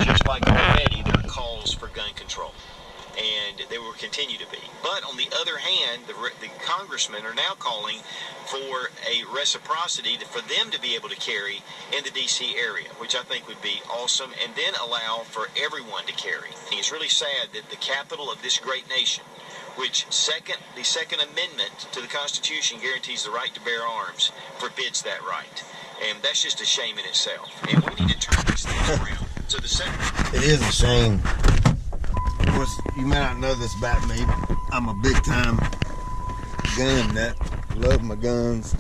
just like already there are calls for gun control, and they will continue to be. But on the other hand, the congressmen are now calling for a reciprocity for them to be able to carry in the D.C. area, which I think would be awesome, and then allow for everyone to carry. It's really sad that the capital of this great nation, which the Second Amendment to the Constitution guarantees the right to bear arms, forbids that right. And that's just a shame in itself. And we need to turn these things around. So it is a shame. Of course, you may not know this about me, but I'm a big-time gun nut. Love my guns.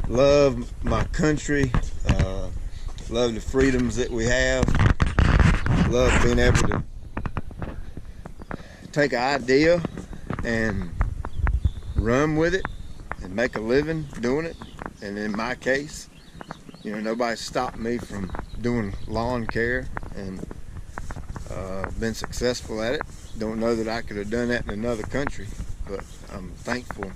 Love my country. Love the freedoms that we have. Love being able to take an idea and run with it and make a living doing it. And in my case, nobody stopped me from doing lawn care, and been successful at it. Don't know that I could have done that in another country, but I'm thankful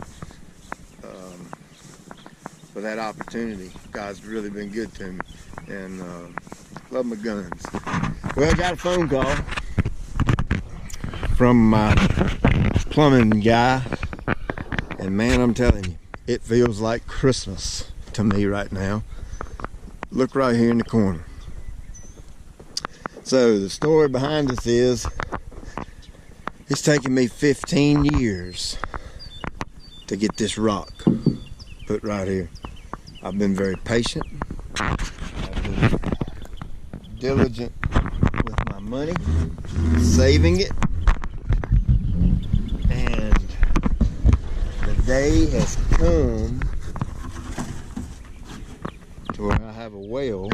for that opportunity. God's really been good to me, and love my guns. Well, I got a phone call from my plumbing guy, and man, I'm telling you, it feels like Christmas to me right now. Look right here in the corner. So the story behind this is, it's taken me 15 years to get this rock put right here. I've been very patient. I've been diligent with my money, saving it, and the day has come to where I have a well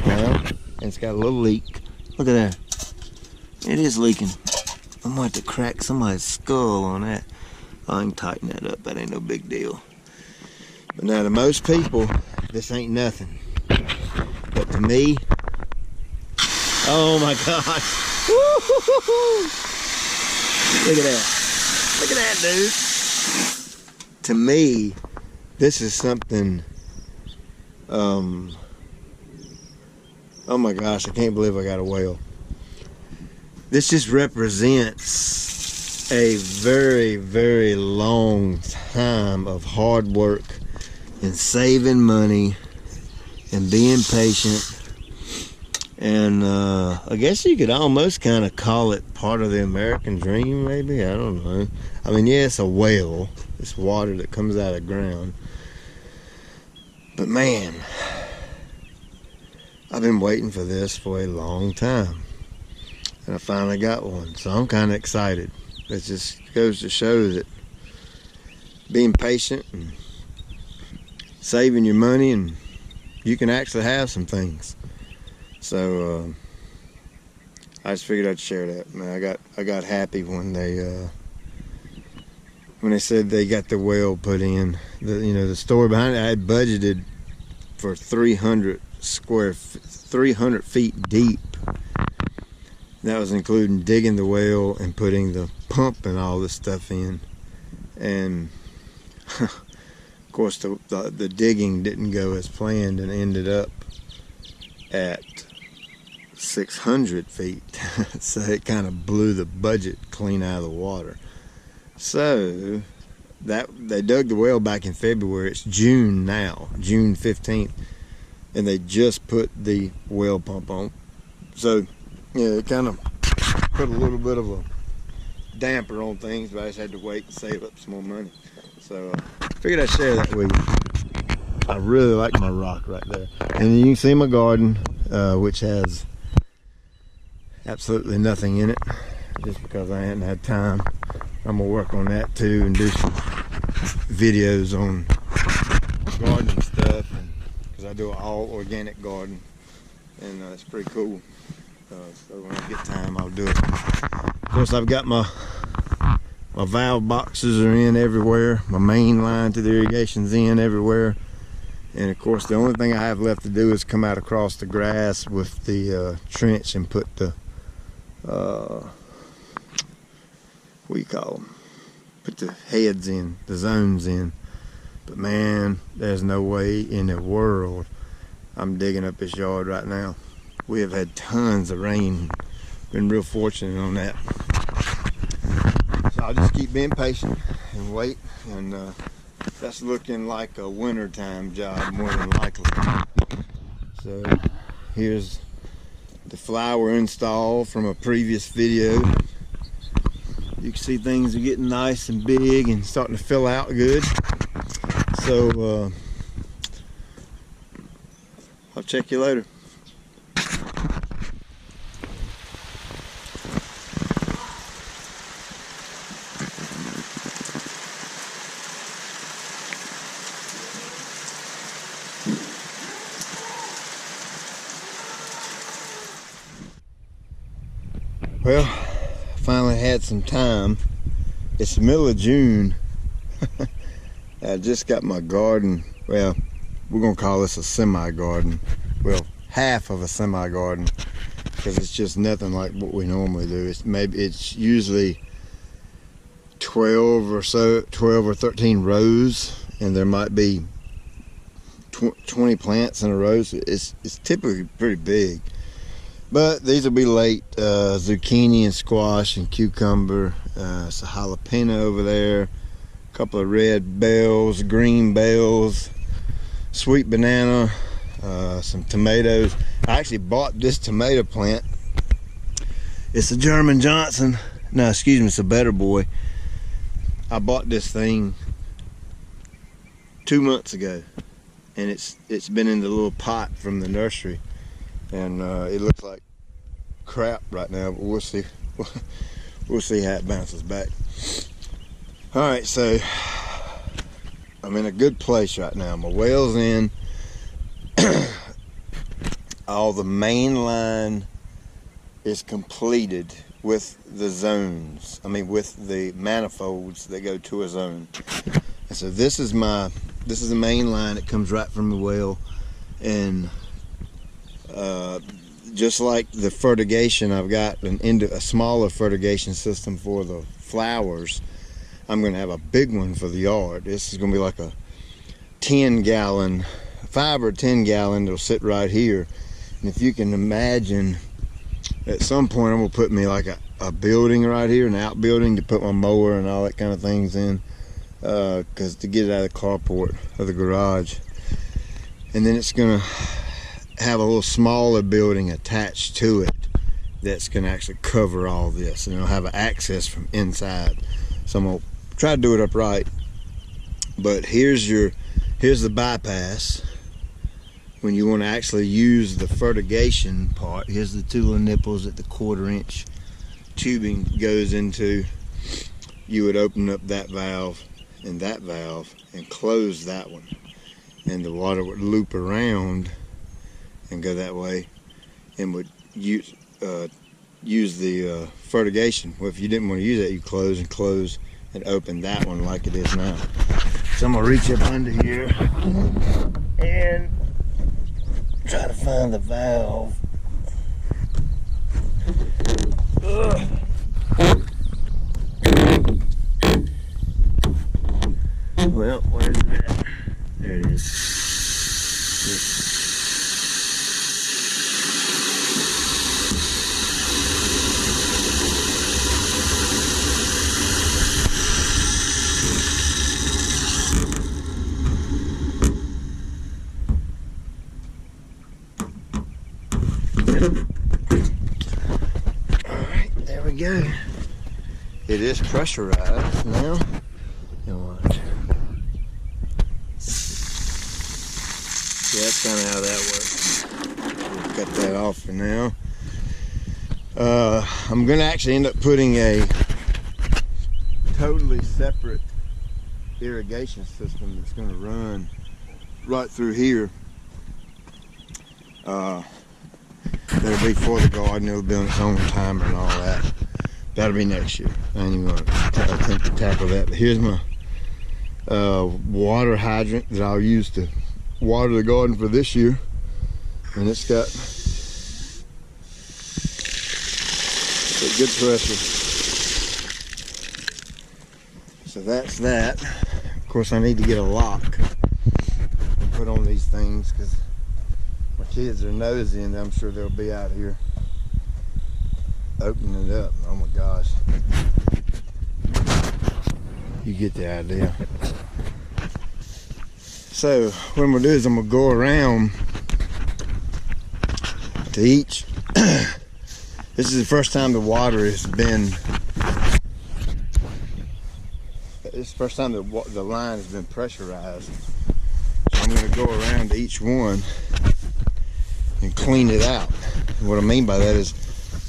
now, and it's got a little leak. Look at that. It is leaking. I'm going to have to crack somebody's skull on that. I can tighten that up. That ain't no big deal. But now to most people, this ain't nothing. But to me, oh my gosh. Look at that. Look at that, dude. To me, this is something, oh my gosh, I can't believe I got a well. This just represents a very, very long time of hard work and saving money and being patient. And I guess you could almost kind of call it part of the American dream, maybe. I don't know. I mean, yeah, it's a well. It's water that comes out of the ground. But man, I've been waiting for this for a long time, and I finally got one, so I'm kind of excited. It just goes to show that being patient and saving your money, and you can actually have some things. So I just figured I'd share that. Man, I got happy when they said they got the well put in. The story behind it, I had budgeted for 300 feet deep. That was including digging the well and putting the pump and all this stuff in. And of course the digging didn't go as planned and ended up at 600 feet. So it kind of blew the budget clean out of the water. So that they dug the well back in February. It's June now, June 15th. And they just put the well pump on. So, yeah, it kind of put a little bit of a damper on things, but I just had to wait and save up some more money. So, figured I'd share that with you. I really like my rock right there. And you can see my garden, which has absolutely nothing in it, just because I hadn't had time. I'm going to work on that too and do some videos on gardening stuff. I do an all organic garden, and it's pretty cool. So when I get time, I'll do it. Of course, I've got my valve boxes are in everywhere. My main line to the irrigation's in everywhere. And of course, the only thing I have left to do is come out across the grass with the trench and put the what do you call them? Put the heads in, the zones in. But man, there's no way in the world I'm digging up this yard right now. We have had tons of rain. Been real fortunate on that. So I'll just keep being patient and wait, and that's looking like a wintertime job more than likely. So here's the flower install from a previous video. You can see things are getting nice and big and starting to fill out good. So I'll check you later. Well, finally had some time. It's the middle of June. I just got my garden. Well, we're gonna call this a semi-garden. Well, half of a semi-garden, because it's just nothing like what we normally do. It's usually 12 or 13 rows, and there might be 20 plants in a row. So it's typically pretty big. But these will be late. Zucchini and squash and cucumber. It's a jalapeno over there. A couple of red bells, green bells, sweet banana, some tomatoes. I actually bought this tomato plant. It's a German Johnson. No, excuse me, it's a Better Boy. I bought this thing 2 months ago, and it's been in the little pot from the nursery. And it looks like crap right now, but we'll see. We'll see how it bounces back. All right, so I'm in a good place right now. My well's in. All the main line is completed with the zones. I mean, with the manifolds that go to a zone. And so this is the main line that comes right from the well, and just like the fertigation, I've got a smaller fertigation system for the flowers. I'm going to have a big one for the yard. This is going to be like a 10-gallon, 5 or 10 gallon. That'll sit right here. And if you can imagine, at some point I'm going to put me like a building right here, an outbuilding, to put my mower and all that kind of things in, because to get it out of the carport or the garage. And then it's going to have a little smaller building attached to it that's going to actually cover all this, and it'll have an access from inside. So I'm going to try to do it upright. But here's the bypass. When you want to actually use the fertigation part, here's the two little nipples that the 1/4 inch tubing goes into. You would open up that valve and close that one, and the water would loop around and go that way, and would use the fertigation. Well, if you didn't want to use that, you close and open that one like it is now. So I'm gonna reach up under here and try to find the valve. Well, where's it at? There it is. Alright, there we go. It is pressurized now. And watch. Yeah, that's kind of how that works. We'll cut that off for now. I'm going to actually end up putting a totally separate irrigation system that's going to run right through here. That'll be for the garden. It'll be on its own timer and all that. That'll be next year. I ain't even going to attempt to tackle that. But here's my water hydrant that I'll use to water the garden for this year. And it's got good pressure. So that's that. Of course, I need to get a lock and put on these things because my Kids are nosy, and I'm sure they'll be out here opening it up. Oh my gosh. You get the idea. So what I'm gonna do is I'm gonna go around to each. This is the first time the water has been, this is the first time the line has been pressurized. So I'm gonna go around to each one and clean it out. And what I mean by that is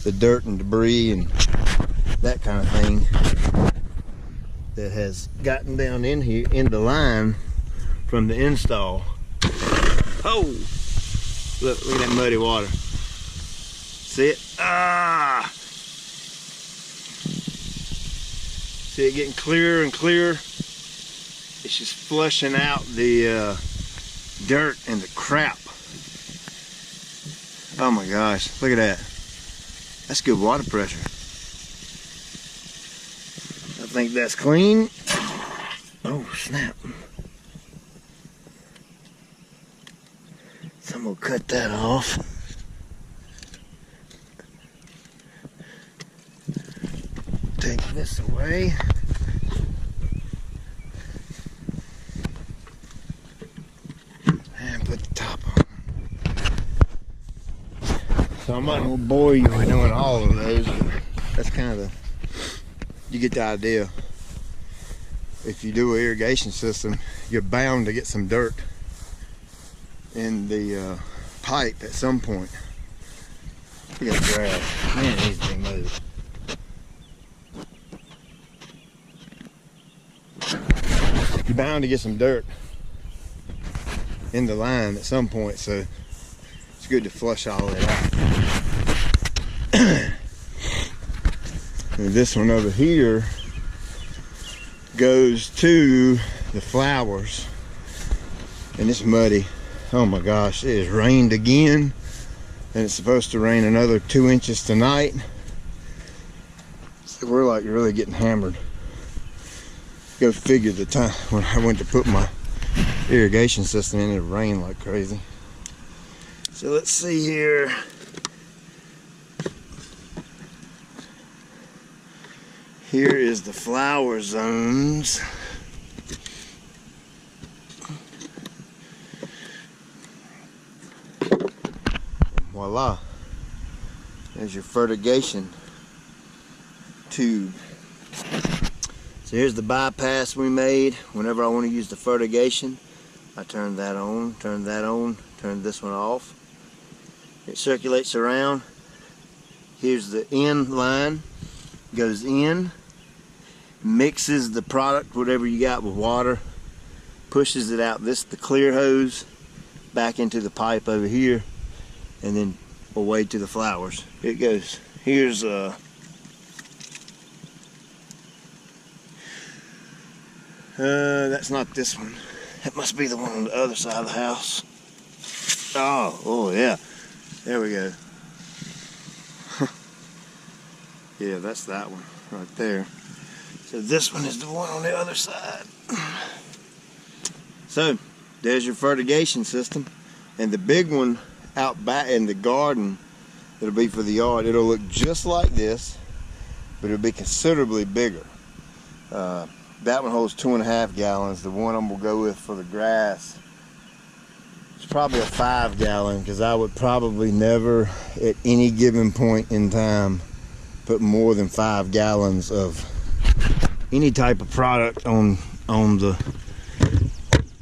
the dirt and debris and that kind of thing that has gotten down in here in the line from the install. Oh, look at that muddy water. See it? Ah! See it getting clearer and clearer? It's just flushing out the dirt and the crap. Oh my gosh, look at that. That's good water pressure. I think that's clean. Oh snap. So I'm gonna cut that off. Take this away. And put the top on. So I'm not gonna bore you with doing all of those. That's kind of you get the idea. If you do an irrigation system, you're bound to get some dirt in the pipe at some point. Look at the grass. Man, it needs to be moved. You're bound to get some dirt in the line at some point, so it's good to flush all of that out. And this one over here goes to the flowers, and it's muddy. Oh my gosh, it has rained again, and it's supposed to rain another 2 inches tonight. So we're like really getting hammered. Go figure, the time when I went to put my irrigation system in, it rained like crazy. So let's see here. Here is the flower zones. Voila. There's your fertigation tube. So here's the bypass we made. Whenever I want to use the fertigation, I turn that on, turn this one off. It circulates around. Here's the end line. Goes in, mixes the product, whatever you got, with water, pushes it out. This is the clear hose back into the pipe over here, and then away to the flowers. It goes. Here's that's not this one. That must be the one on the other side of the house. Oh yeah. There we go. Yeah, that's that one right there. So this one is the one on the other side. So there's your fertigation system, and the big one out back in the garden, it'll be for the yard. It'll look just like this, but it'll be considerably bigger. That one holds 2.5 gallons. The one I'm gonna go with for the grass, it's probably a 5 gallon, because I would probably never at any given point in time put more than 5 gallons of any type of product on the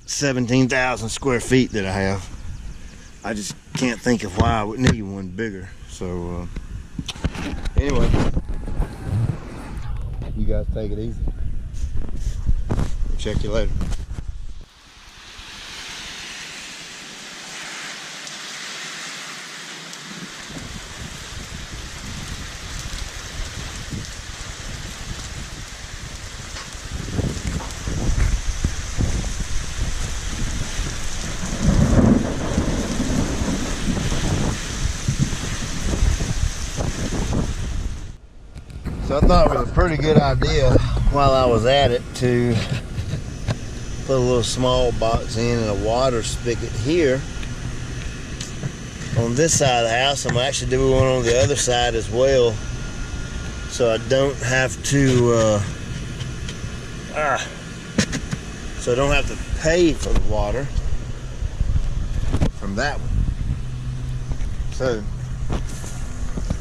17,000 square feet that I have. I just can't think of why I would need one bigger. So anyway, you guys take it easy. Check you later. So I thought it was a pretty good idea while I was at it to put a little small box in and a water spigot here. on this side of the house. I'm actually doing one on the other side as well, so I don't have to pay for the water from that one. So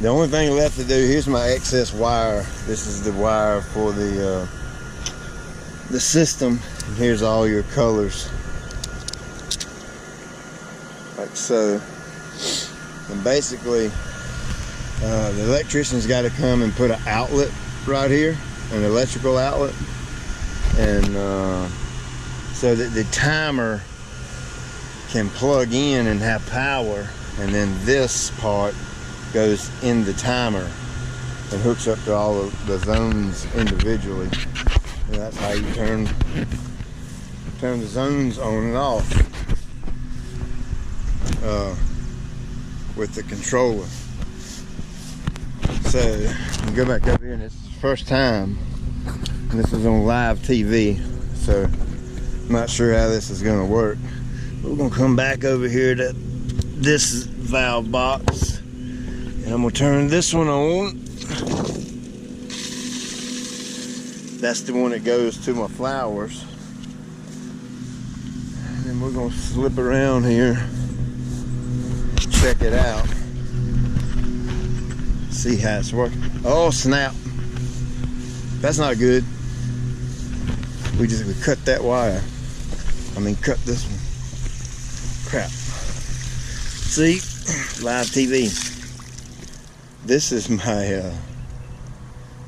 the only thing left to do, here's my excess wire. This is the wire for the system. And here's all your colors, like so. And basically, the electrician's got to come and put an outlet right here, an electrical outlet, and so that the timer can plug in and have power, and then this part goes in the timer and hooks up to all of the zones individually. And that's how you turn the zones on and off with the controller. So you go back up here, and it's the first time, and this is on live TV, so I'm not sure how this is going to work. We're going to come back over here to this valve box, and I'm going to turn this one on. That's the one that goes to my flowers. And then we're going to slip around here, check it out, see how it's working. Oh snap, that's not good. We cut that wire. Cut this one. Crap. See, live TV. This is my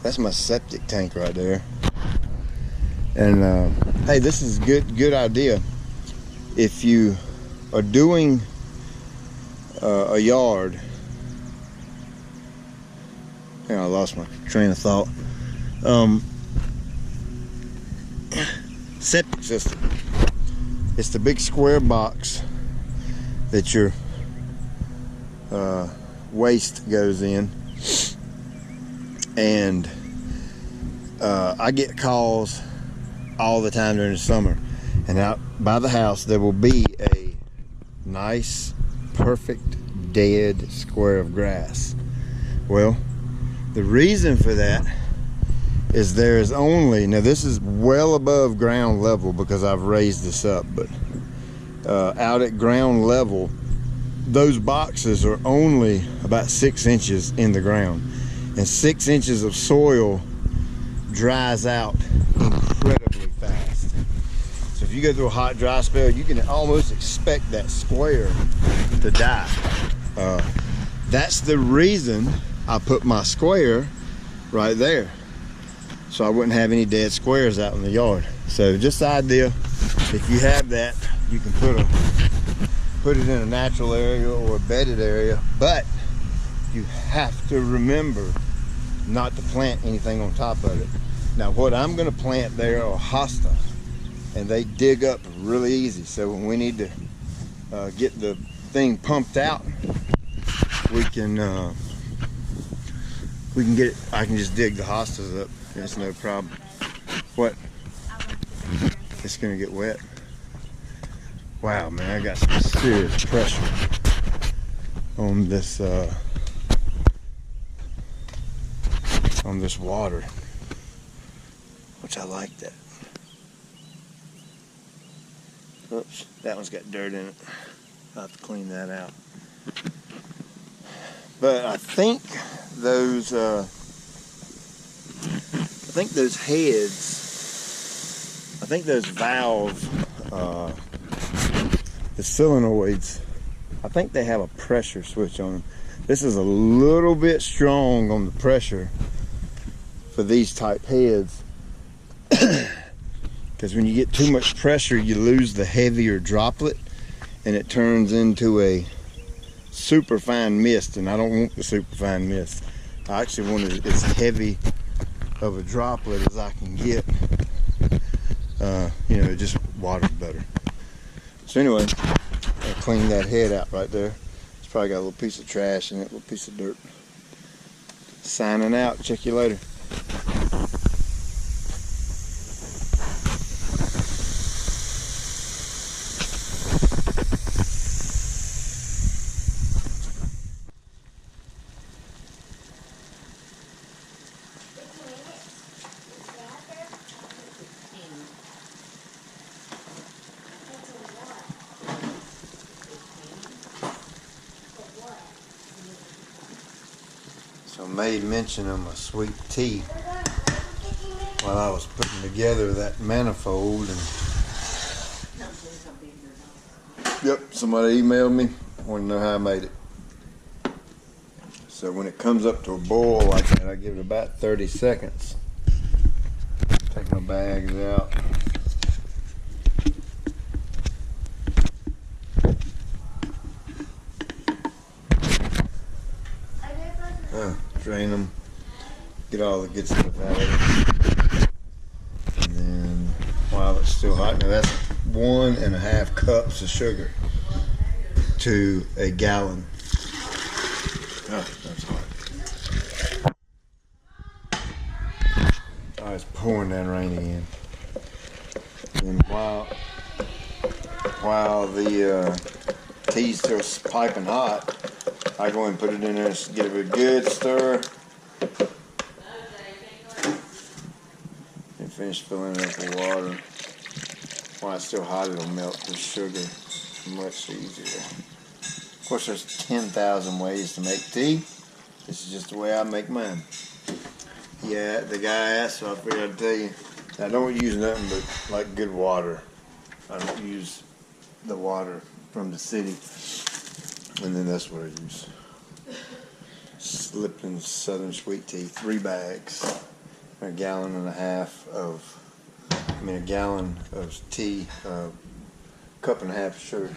that's my septic tank right there. And hey, this is a good idea if you are doing a yard. I lost my train of thought. Septic system. It's the big square box that your waste goes in, and I get calls all the time during the summer, and out by the house there will be a nice, perfect, dead square of grass. Well, the reason for that is there is only, now this is well above ground level because I've raised this up, but out at ground level, those boxes are only about 6 inches in the ground, and 6 inches of soil dries out incredibly fast. So if you go through a hot, dry spell, you can almost expect that square to die. That's the reason I put my square right there, so I wouldn't have any dead squares out in the yard. So just the idea, if you have that, you can put it in a natural area or a bedded area, but you have to remember not to plant anything on top of it. Now what I'm going to plant there are hosta, and they dig up really easy, so when we need to get the thing pumped out, we can get it. I can just dig the hostas up. It's no problem. What? It's gonna get wet. Wow, man, I got some serious pressure on this water, which I like that. Oops, that one's got dirt in it. I'll have to clean that out. But I think those heads, I think those valve, the solenoids, I think they have a pressure switch on them. This is a little bit strong on the pressure for these type heads, because when you get too much pressure, you lose the heavier droplet, and it turns into a super fine mist, and I don't want the super fine mist. I actually want it as heavy of a droplet as I can get. It just waters better. So anyway, I'll clean that head out right there. It's probably got a little piece of trash in it, a little piece of dirt. Signing out. Check you later. So I made mention of my sweet tea while I was putting together that manifold. And yep, somebody emailed me, wanted to know how I made it. So when it comes up to a boil like that, I give it about 30 seconds. Take my bags out. Drain them, get all the good stuff out of it. And then while it's still hot, now that's 1.5 cups of sugar to a gallon. Oh, that's hot. Oh, it's pouring down rain again. And while the tea's still piping hot, I go and put it in there and give it a good stir. And finish filling it up with water. While it's still hot, it'll melt the sugar much easier. Of course, there's 10,000 ways to make tea. This is just the way I make mine. Yeah, the guy asked, so I figured I'd tell you. I don't use nothing but like good water. I don't use the water from the city. And then that's what I use. Lipton Southern Sweet Tea, 3 bags. A gallon of tea, cup and a half of sugar.